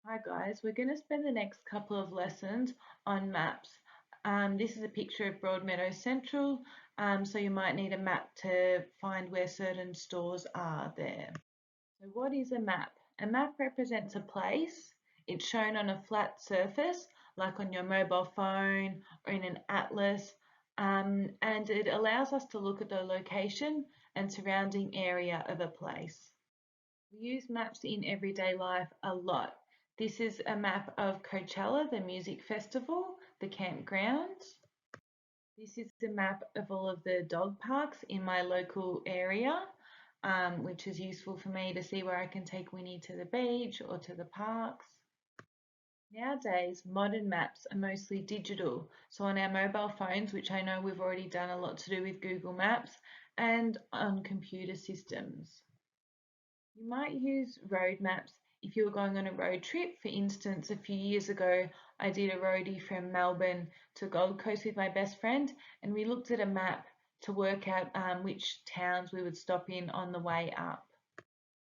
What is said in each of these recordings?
Hi guys, we're going to spend the next couple of lessons on maps. This is a picture of Broadmeadow Central, so you might need a map to find where certain stores are there. So what is a map? A map represents a place. It's shown on a flat surface, like on your mobile phone or in an atlas, and it allows us to look at the location and surrounding area of a place. We use maps in everyday life a lot. This is a map of Coachella, the music festival, the campgrounds. This is the map of all of the dog parks in my local area, which is useful for me to see where I can take Winnie to the beach or to the parks. Nowadays, modern maps are mostly digital. So on our mobile phones, which I know we've already done a lot to do with Google Maps, and on computer systems. You might use road maps if you're going on a road trip. For instance, a few years ago, I did a roadie from Melbourne to Gold Coast with my best friend, and we looked at a map to work out which towns we would stop in on the way up.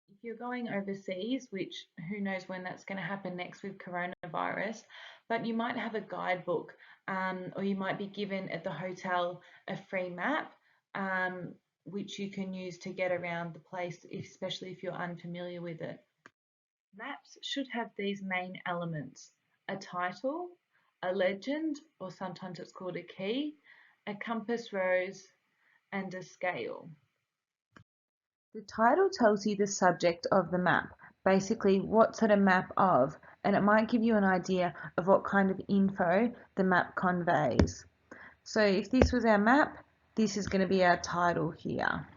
If you're going overseas, which who knows when that's going to happen next with coronavirus, but you might have a guidebook, or you might be given at the hotel a free map, which you can use to get around the place, especially if you're unfamiliar with it. Maps should have these main elements: a title, a legend, or sometimes it's called a key, a compass rose, and a scale. The title tells you the subject of the map, basically what's it a map of, and it might give you an idea of what kind of info the map conveys. So if this was our map, this is going to be our title here.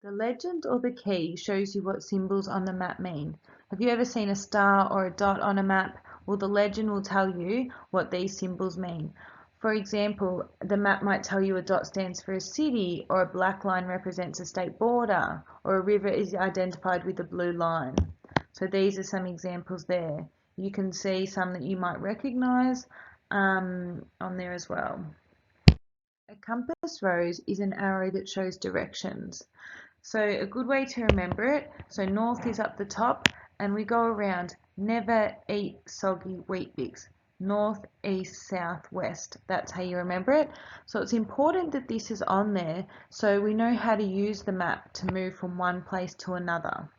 The legend or the key shows you what symbols on the map mean. Have you ever seen a star or a dot on a map? Well, the legend will tell you what these symbols mean. For example, the map might tell you a dot stands for a city, or a black line represents a state border, or a river is identified with a blue line. So these are some examples there. You can see some that you might recognize on there as well. A compass rose is an arrow that shows directions. So a good way to remember it, so north is up the top and we go around. Never eat soggy Weet-Bix. North, east, south, west. That's how you remember it. So it's important that this is on there so we know how to use the map to move from one place to another.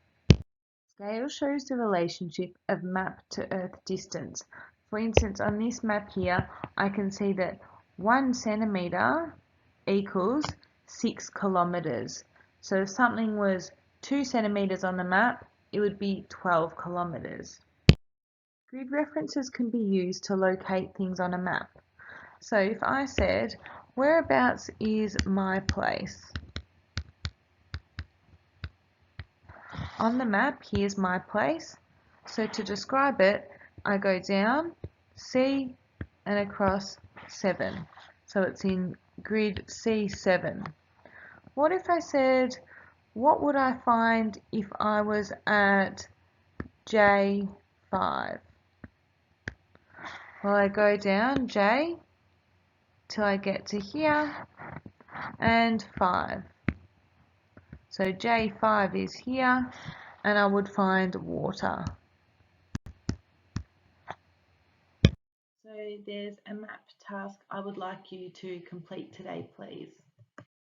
Scale shows the relationship of map to earth distance. For instance, on this map here, I can see that 1 centimetre equals 6 kilometres. So if something was 2 centimetres on the map, it would be 12 kilometres. Grid references can be used to locate things on a map. So if I said, whereabouts is my place? On the map, here's my place. So to describe it, I go down, C, and across 7. So it's in grid C7. What if I said, what would I find if I was at J5? Well, I go down J till I get to here and 5. So J5 is here and I would find water. So there's a map task I would like you to complete today, please.